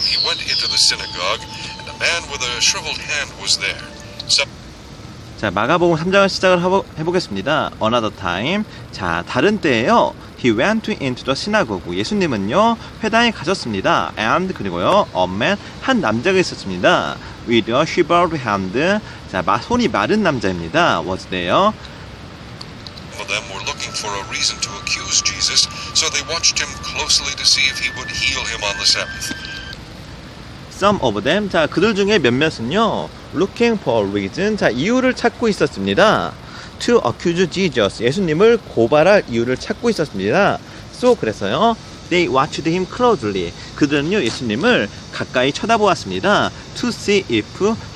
time he went into the synagogue, and a man with a shriveled hand was there. 자, 마가복음 3장을 시작을 해보겠습니다. Another time. 자, 다른 때에요. He went into the synagogue. 예수님은요, 회당에 가셨습니다. And 그리고요, a man, 한 남자가 있었습니다. With a shriveled hand. 자, 손이 마른 남자입니다. was there. Some of them were looking for a reason to accuse Jesus, so they watched him closely to see if he would heal him on the Sabbath. Some of them. 자, 그들 중에 몇몇은요, looking for a reason. 자, 이유를 찾고 있었습니다. To accuse Jesus. 예수님을 고발할 이유를 찾고 있었습니다. So, 그래서요, they watched him closely. 그들은요, 예수님을 가까이 쳐다보았습니다. To see if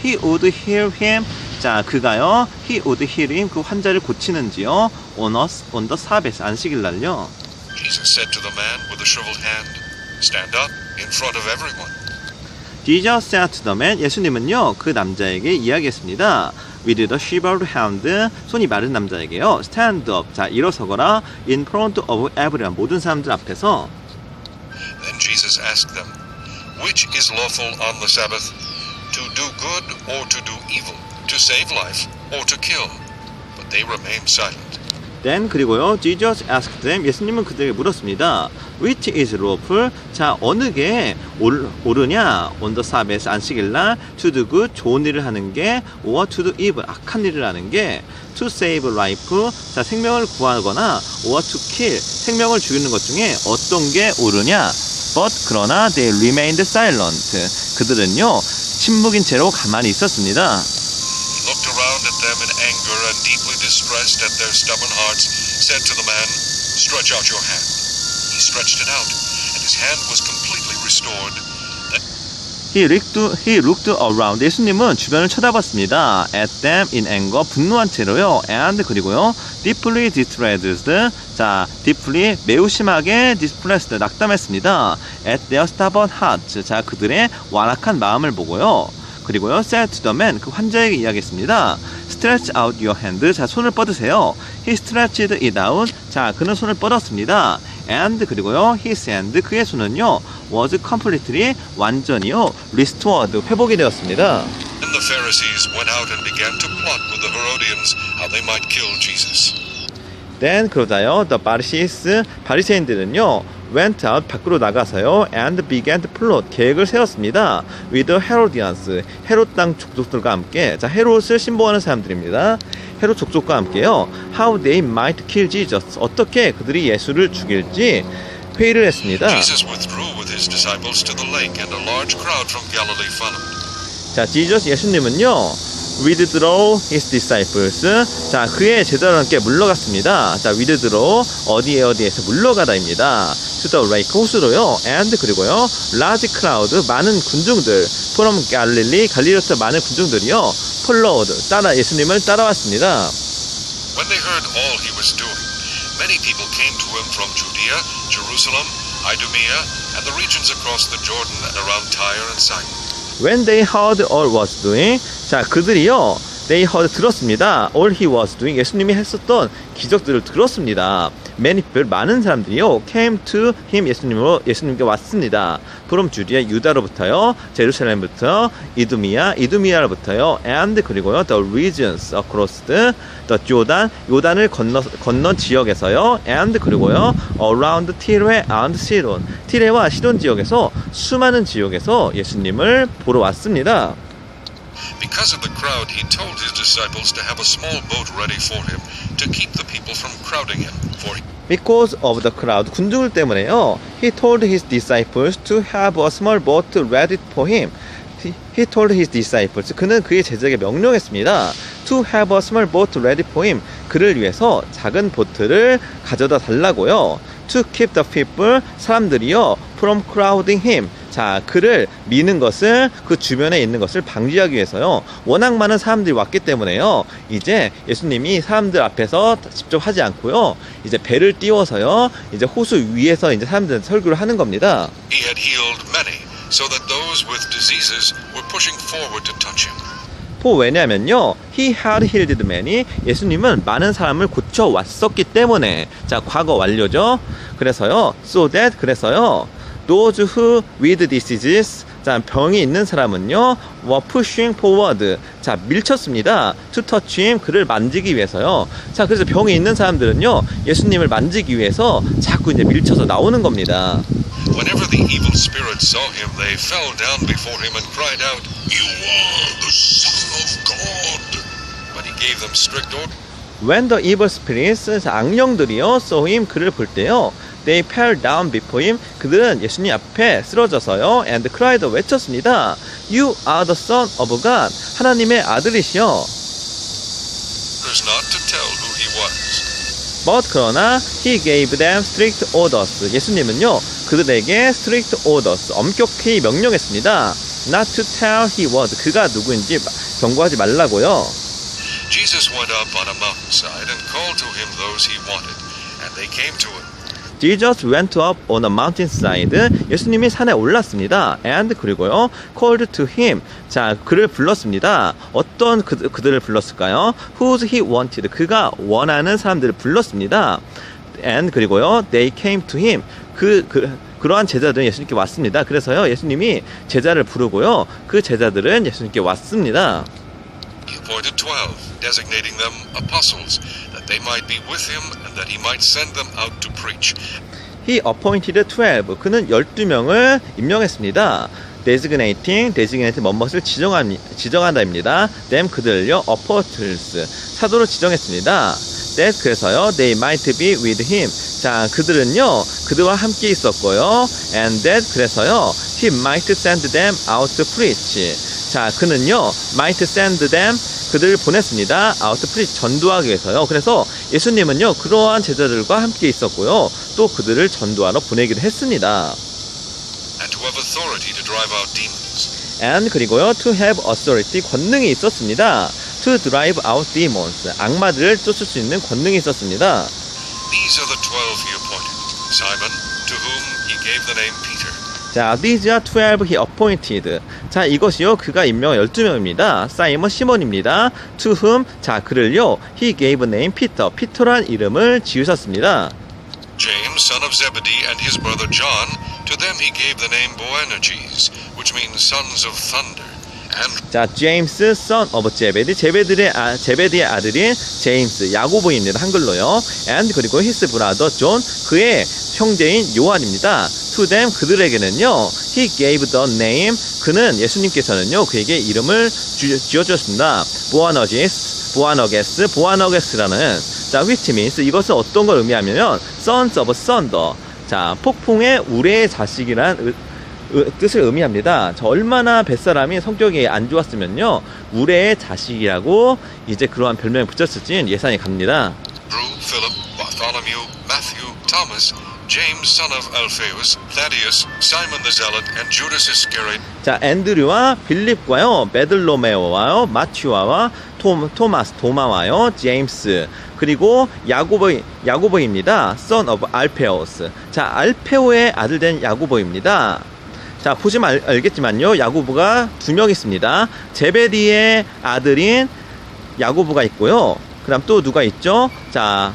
he would heal him. 자, 그가요, he would heal him. 그 환자를 고치는지요. on the Sabbath. 안식일 날요. Jesus said to the man with the shriveled hand, "Stand up in front of everyone." Jesus said to the man. 예수님은요, 그 남자에게 이야기했습니다. With the shriveled hand. 손이 마른 남자에게요. Stand up. 자, 일어서거라. In front of everyone. 모든 사람들 앞에서. Then Jesus asked them, "Which is lawful on the Sabbath, to do good or to do evil, to save life or to kill?" But they remained silent. Then 그리고요, Jesus asked them. 예수님은 그들에게 물었습니다. Which is lawful? 자, 어느 게 옳으냐? On the Sabbath, 안식일날 to do good, 좋은 일을 하는 게, or to do evil, 악한 일을 하는 게, to save life, 자, 생명을 구하거나, or to kill, 생명을 죽이는 것 중에 어떤 게 옳으냐? But 그러나 they remained silent. 그들은요, 침묵인 채로 가만히 있었습니다. He looked around at them in anger and deeply distressed at their stubborn hearts, said to the man, "Stretch out your hand." He stretched it out, and his hand was completely restored. He looked around. 예수님은 주변을 쳐다봤습니다. At them in anger. 분노한 채로요. And 그리고요. Deeply distressed. 자, deeply 매우 심하게 distressed. 낙담했습니다. At their stubborn hearts. 자, 그들의 완악한 마음을 보고요. 그리고요, said to the man, 그 환자에게 이야기했습니다. Stretch out your hand. 자, 손을 뻗으세요. He stretched it out. 자, 그는 손을 뻗었습니다. And 그리고요, his hand, 그의 손은요, was completely, 완전히요, restored, 회복이 되었습니다. Then the Pharisees went out and began to plot with the Herodians how they might kill Jesus. Then 그러자요, the Pharisees, 바리새인들은요, went out, 밖으로 나가서요, and began to plot, 계획을 세웠습니다. with the Herodians, 헤롯 땅 족속들과 함께, 자, 헤롯을 신봉하는 사람들입니다. 헤롯 족속과 함께요, how they might kill Jesus, 어떻게 그들이 예수를 죽일지 회의를 했습니다. Jesus withdrew with his disciples to the lake, and a large crowd from Galilee followed. 자, Jesus, 예수님은요, withdraw his disciples. 자, 그의 제자들과 함께 물러갔습니다. 자, withdraw, 어디에서 물러가다입니다. to the lake, 호수로요. and 그리고요, large crowd, 많은 군중들, from Galilee, 갈릴리로부터 많은 군중들이요, followed, 예수님을 따라왔습니다. When they heard all he was doing, many people came to him from Judea, Jerusalem, Idumea, and the regions across the Jordan and around Tyre and Sidon. When they heard all was doing, 자, 그들이요, they heard, 들었습니다. all he was doing, 예수님이 했었던 기적들을 들었습니다. many people, 많은 사람들이요, came to him, 예수님께 왔습니다. from Judea, 유다로부터요, 제루살렘부터, 이두미아로부터요, and 그리고요, the regions across the Jordan, 요단을 건넌 지역에서요, and 그리고요, around Tyre and Sidon, 티레와 시돈 지역에서 수많은 지역에서 예수님을 보러 왔습니다. Because of the crowd, he told his disciples to have a small boat ready for him to keep the people from crowding him. Because of the crowd, 군중들 때문에요. He told his disciples to have a small boat ready for him. He told his disciples, 그는 그의 제자에게 명령했습니다. To have a small boat ready for him. 그를 위해서 작은 보트를 가져다 달라고요. To keep the people, 사람들이요, from crowding him. 자, 그를 미는 것을, 그 주변에 있는 것을 방지하기 위해서요, 워낙 많은 사람들이 왔기 때문에요, 이제 예수님이 사람들 앞에서 직접 하지 않고요, 이제 배를 띄워서요, 이제 호수 위에서 이제 사람들한테 설교를 하는 겁니다. He had healed many, so that those with diseases were pushing forward to touch him. 왜냐면요, he had healed many, 예수님은 많은 사람을 고쳐 왔었기 때문에, 자, 과거 완료죠. 그래서요, so that, 그래서요, those who with diseases, 자, 병이 있는 사람은요, were pushing forward, 자, 밀쳤습니다. to touch him, 그를 만지기 위해서요. 자, 그래서 병이 있는 사람들은요, 예수님을 만지기 위해서 자꾸 이제 밀쳐서 나오는 겁니다. Whenever the evil spirits saw him, they fell down before him and cried out, "You are the Son of God!" But he gave them strict orders. When the evil spirits, 악령들이요, saw him, 그를 볼 때요, they fell down before him, 그들은 예수님 앞에 쓰러져서요, and cried, 외쳤습니다. You are the Son of God, 하나님의 아들이시여. Not to tell who he was. But 그러나 he gave them strict orders. 예수님은요, 그들에게 strict orders, 엄격히 명령했습니다. Not to tell he was, 그가 누구인지 경고하지 말라고요. Jesus went up on a mountainside and called to him those he wanted, and they came to him. Jesus went up on a mountainside. 예수님이 산에 올랐습니다. And 그리고요, called to him. 자, 그를 불렀습니다. 어떤 그들을 불렀을까요? Whose he wanted. 그가 원하는 사람들을 불렀습니다. And 그리고요, they came to him. 그러한 제자들은 예수님께 왔습니다. 그래서요, 예수님이 제자를 부르고요, 그 제자들은 예수님께 왔습니다. He appointed 12, designating them apostles, that they might be with him and that he might send them out to preach. He appointed 12. 그는 12명을 임명했습니다. designate 뭐뭇을 지정한다입니다. them 그들을요, apostles 사도로 지정했습니다. that 그래서요, they might be with him. 자, 그들은요, 그들과 함께 있었고요, and that 그래서요, he might send them out to preach. 자, 그는요, might send them, 그들을 보냈습니다. out to preach, 전도하기 위해서요. 그래서 예수님은요, 그러한 제자들과 함께 있었고요, 또 그들을 전도하러 보내기도 했습니다. And to have authority to drive out demons. and 그리고요, to have authority, 권능이 있었습니다. to drive out demons, 악마들을 쫓을 수 있는 권능이 있었습니다. These are the 12 he appointed. Simon, to whom he gave the name Peter. 자, these are 12 he appointed. 자, 이것이요, 그가 임명한 12명입니다. 사이먼 시몬입니다. to whom, 자, 그를요, he gave name Peter. 피터란 이름을 지으셨습니다. James, son of Zebedee, and his brother John, to them he gave the name Boanerges, which means sons of thunder. And 자, 제임스, son of 제베디, 제베디의 아들인 제임스, 야고보입니다. 한글로요. and 그리고 his brother John, 그의 형제인 요한입니다. to them, 그들에게는요, he gave the name, 그는 예수님께서는요, 그에게 이름을 지어주셨습니다. 보아너게스라는, 자, which means, 이것은 어떤 걸 의미하면, sons of thunder, 자, 폭풍의 우레의 자식이란 뜻을 의미합니다. 저 얼마나 뱃사람이 성격이 안 좋았으면요, 우레의 자식이라고 이제 그러한 별명을 붙였을지는 예상이 갑니다. Drew, Philip, Bartholomew, Matthew, Thomas, James, son of Alphaeus, Thaddeus, Simon the Zealot, and Judas Iscariot. 자, 앤드류와 빌립과요, 베들로메오와요, 마취와와 도마와요, 제임스, 그리고 야고보입니다. son of Alphaeus. 자, 알페오의 아들 된 야고보입니다. 자, 보시면 알겠지만요, 야고보가 2명 있습니다. 제베디의 아들인 야고보가 있고요, 그 다음 또 누가 있죠? 자,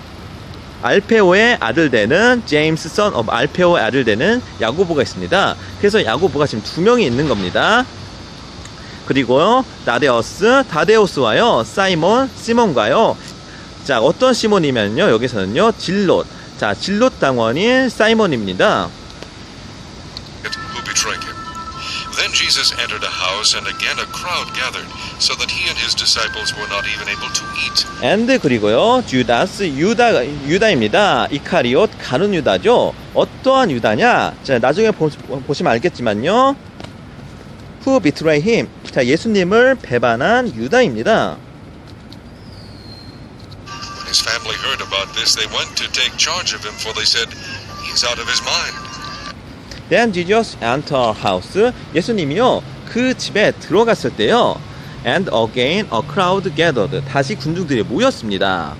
알페오의 아들 되는 제임스 son of 알페오의 아들 되는 야고보가 있습니다. 그래서 야고보가 지금 2명이 있는 겁니다. 그리고요, 다데오스와요, 시몬과요. 자, 어떤 시몬이면요, 여기서는요, 질롯. 자, 질롯 당원인 사이몬입니다. Who betrayed him. Then Jesus entered a house, and again a crowd gathered, so that he and his disciples were not even able to eat. and 그리고요, 유다입니다. 이카리옷, 가룟 유다죠. 어떠한 유다냐? 자, 나중에 보시면 알겠지만요, who betrayed him. 자, 예수님을 배반한 유다입니다. When his family heard about this, they went to take charge of him, for they said, "He's out of his mind." Then Jesus entered house. 예수님이요, 그 집에 들어갔을 때요, and again a crowd gathered. 다시 군중들이 모였습니다.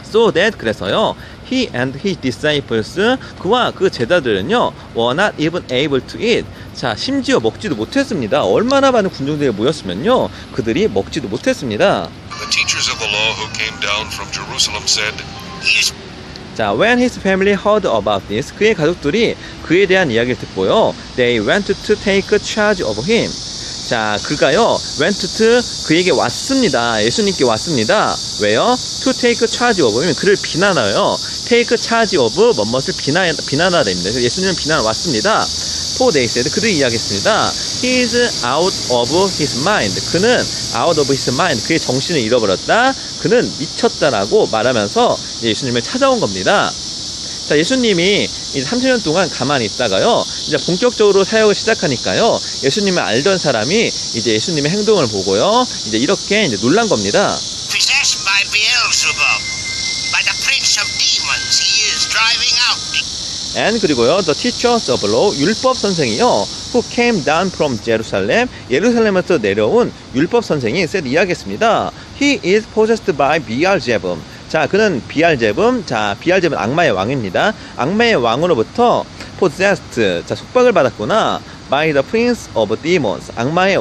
So that, 그래서요, he and his disciples, 그와 그 제자들은요, were not even able to eat. 자, 심지어 먹지도 못했습니다. 얼마나 많은 군중들이 모였으면요, 그들이 먹지도 못했습니다. The teachers of the law who came down from Jerusalem said, "He's..." 자, when his family heard about this, 그의 가족들이 그에 대한 이야기를 듣고요. They went to take charge of him. 자, 그가요, went to 그에게 왔습니다. 예수님께 왔습니다. 왜요? To take charge of him. 그를 비난하여 take charge of 뭐뭇을 비난하다 됩니다. 그래서 예수님은 비난을 왔습니다. For they said, 그들이 이야기했습니다. He is out of his mind. 그는 out of his mind. 그의 정신을 잃어버렸다. 그는 미쳤다라고 말하면서 예수님을 찾아온 겁니다. 자, 예수님이 이제 30년 동안 가만히 있다가요, 이제 본격적으로 사역을 시작하니까요, 예수님을 알던 사람이 이제 예수님의 행동을 보고요, 이제 이렇게 이제 놀란 겁니다. Possessed by Beelzebub, by the prince of demons, he is driving out. And 그리고요, the teachers of law, 율법 선생이요, who came down from Jerusalem, 예루살렘에서 내려온 율법 선생이 said 이야기했습니다. He is possessed by Beelzebub. 자, 그는 비알제붐, 자, 비알제붐은 악마의 왕입니다. 악마의 왕으로부터 possessed, 자, 속박을 받았구나. by the prince of demons, 악마의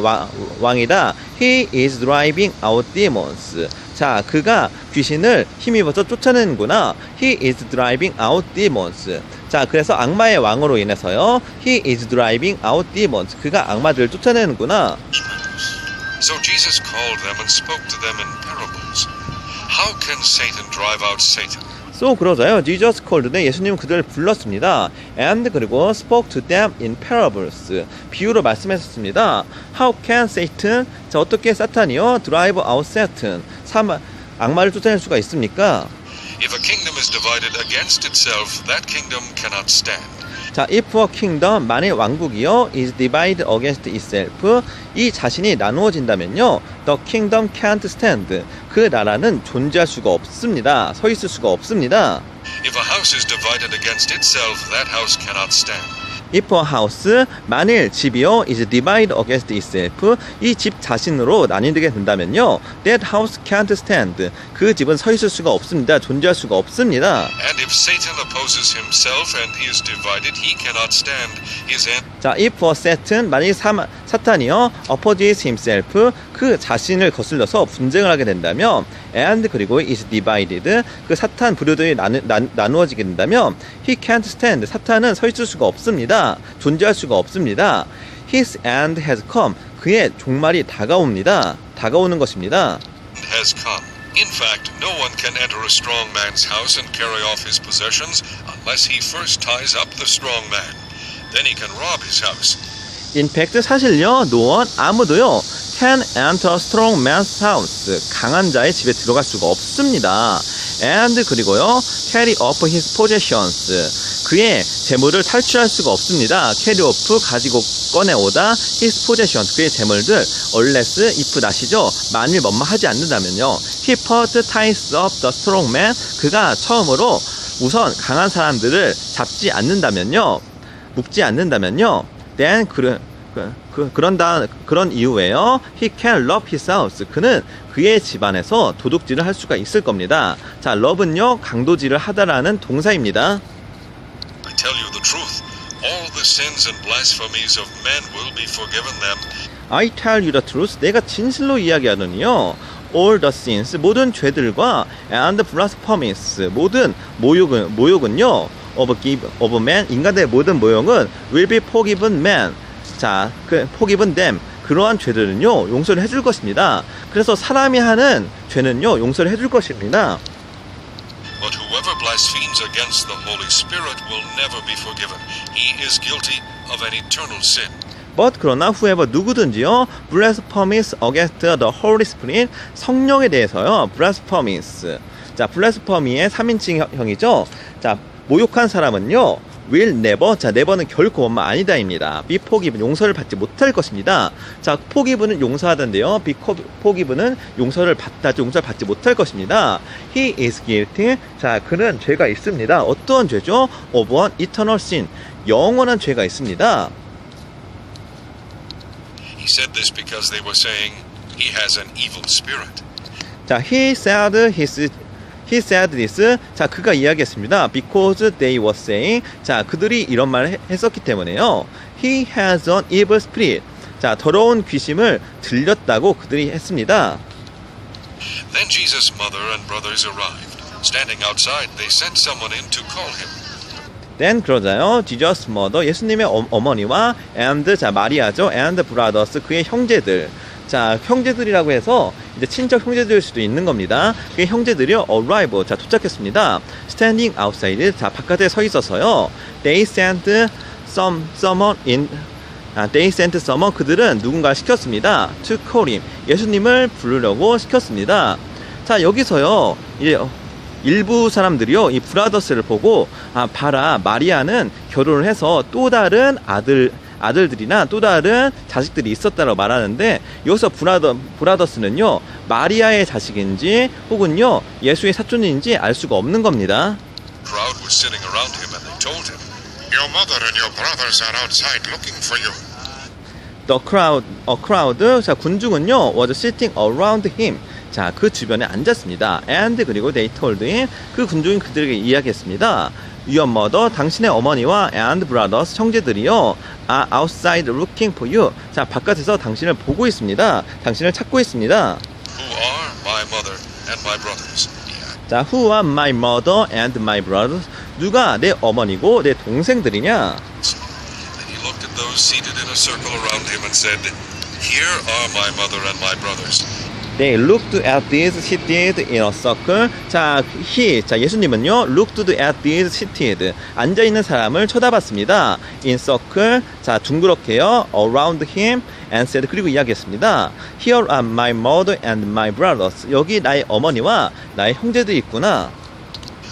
왕이다. He is driving out demons. 자, 그가 귀신을 힘입어서 쫓아내는구나. He is driving out demons. 자, 그래서 악마의 왕으로 인해서요, He is driving out demons. 그가 악마들을 쫓아내는구나. So Jesus called them and spoke to them in parables. How can Satan drive out Satan? So 그러자요, Jesus called them, 예수님은 그들을 불렀습니다. And 그리고 spoke to them in parables, 비유로 말씀하셨습니다. How can Satan, 자, 어떻게 사탄이요, drive out Satan, 악마를 쫓아낼 수가 있습니까? If a kingdom is divided against itself, that kingdom cannot stand. 자, if a kingdom, 만일 왕국이요, is divided against itself, 이 자신이 나누어진다면요, the kingdom can't stand, 그 나라는 존재할 수가 없습니다. 서 있을 수가 없습니다. If a house is divided against itself, that house cannot stand. If a house, 만일 집이요, is divided against itself, 이 집 자신으로 나뉘게 된다면요, that house can't stand, 그 집은 서 있을 수가 없습니다. 존재할 수가 없습니다. And if Satan opposes himself and he is divided, he cannot stand. His end. 자, if a Satan, 만일 사탄이요, opposes himself, 그 자신을 거슬러서 분쟁을 하게 된다면, and 그리고 is divided, 그 사탄 부류들이 나누어지게 된다면, he can't stand, 사탄은 서 있을 수가 없습니다. 존재할 수가 없습니다. His end has come, 그의 종말이 다가오는 것입니다. Has come. In fact, no one can enter a strong man's house and carry off his possessions unless he first ties up the strong man. Then he can rob his house. In fact, 사실요, 아무도요, can enter strong man's house, 강한 자의 집에 들어갈 수가 없습니다. And 그리고요, carry off his possessions, 그의 재물을 탈취할 수가 없습니다. carry off, 가지고 꺼내오다, his possessions, 그의 재물들, unless, if 나시죠, 만일 뭐뭐 하지 않는다면요, he first ties up the strong man, 그가 처음으로 우선 강한 사람들을 잡지 않는다면요, 묶지 않는다면요, then 그런 이유에요, he can rob his house, 그는 그의 집안에서 도둑질을 할 수가 있을 겁니다. 자, love는요, 강도질을 하다라는 동사입니다. I tell you the truth. All the sins and blasphemies of men will be forgiven them. I tell you the truth, 내가 진실로 이야기하노니요, all the sins, 모든 죄들과 and blasphemies, 모든 모욕은요, of man, 인간의 모든 모욕은 will be forgiven man. 자, forgiven them, 그러한 죄들은요, 용서를 해줄 것입니다. 그래서 사람이 하는 죄는요, 용서를 해줄 것입니다. But whoever blasphemes against the Holy Spirit will never be forgiven. He is guilty of an eternal sin. But 그러나 whoever 누구든지요, blasphemies against the Holy Spirit, 성령에 대해서요, blasphemies. 자, blasphemy의 3인칭형이죠. 자, 모욕한 사람은요, will never, 자, never는 결코 아니다입니다. be forgiven, 용서를 받지 못할 것입니다. 자, forgiven은 용서하던데요, be forgiven은 용서를 받지 못할 것입니다. He is guilty, 자, 그는 죄가 있습니다. 어떠한 죄죠? of an eternal sin, 영원한 죄가 있습니다. He said this because they were saying he has an evil spirit. 자, he said this, 자, 그가 이야기했습니다. Because they were saying, 자, 그들이 이런 말을 했었기 때문에요. He has an evil spirit. 자, 더러운 귀심을 들렸다고 그들이 했습니다. Then Jesus' mother and brothers arrived. Standing outside, they sent someone in to call him. Then 그러자요. Jesus mother 예수님의 어머니와 and 자 마리아죠. and brothers 그의 형제들. 자 형제들이라고 해서 이제 친척 형제들일 수도 있는 겁니다. 그의 형제들이요. arrive 자 도착했습니다. standing outside 자 바깥에 서 있어서요. They sent someone in they sent someone 그들은 누군가 시켰습니다. to call him 예수님을 부르려고 시켰습니다. 자 여기서요. 이제 일부 사람들이요, 이 브라더스를 보고, 봐라, 마리아는 결혼을 해서 또 다른 아들들이나 또 다른 자식들이 있었다고 말하는데, 여기서 브라더스는요, 마리아의 자식인지, 혹은요, 예수의 사촌인지 알 수가 없는 겁니다. Crowd was sitting around him and they told him, Your mother and your brothers are outside looking for you. A crowd, 자, 군중은요, was sitting around him. 자, 그 주변에 앉았습니다. And 그리고 they told him 그 군중이 그들에게 이야기했습니다. Your mother 당신의 어머니와 and brothers 형제들이요 are outside looking for you. 자, 바깥에서 당신을 보고 있습니다. 당신을 찾고 있습니다. Who are my mother and my brothers? 자, who are my mother and my brothers? 누가 내 어머니고 내 동생들이냐? Then he looked at those seated in a circle around him and said, Here are my mother and my brothers. They looked at these seated in a circle. 자, 자, 예수님은요, looked at these seated. 앉아있는 사람을 쳐다봤습니다. In circle. 자, 둥그렇게요. Around him. And said. 그리고 이야기했습니다. Here are my mother and my brothers. 여기 나의 어머니와 나의 형제들이 있구나.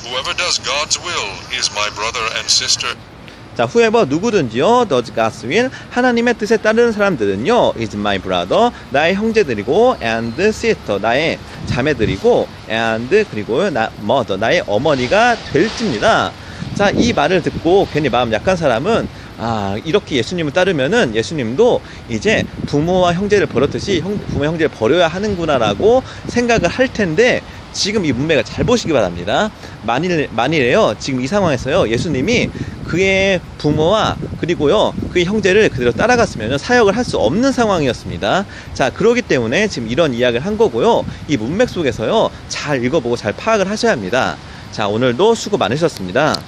Whoever does God's will is my brother and sister. 자, whoever 누구든지요, does God's will, 하나님의 뜻에 따르는 사람들은요, is my brother, 나의 형제들이고, and sister, 나의 자매들이고, and 그리고 mother, 나의 어머니가 될지입니다. 자, 이 말을 듣고 괜히 마음 약한 사람은 이렇게 예수님을 따르면은 예수님도 이제 부모와 형제를 버렸듯이 부모 형제를 버려야 하는구나라고 생각을 할 텐데, 지금 이 문맥을 잘 보시기 바랍니다. 만일에요, 지금 이 상황에서요, 예수님이 그의 부모와 그리고요, 그의 형제를 그대로 따라갔으면 사역을 할 수 없는 상황이었습니다. 자, 그러기 때문에 지금 이런 이야기를 한 거고요. 이 문맥 속에서요, 잘 읽어보고 잘 파악을 하셔야 합니다. 자, 오늘도 수고 많으셨습니다.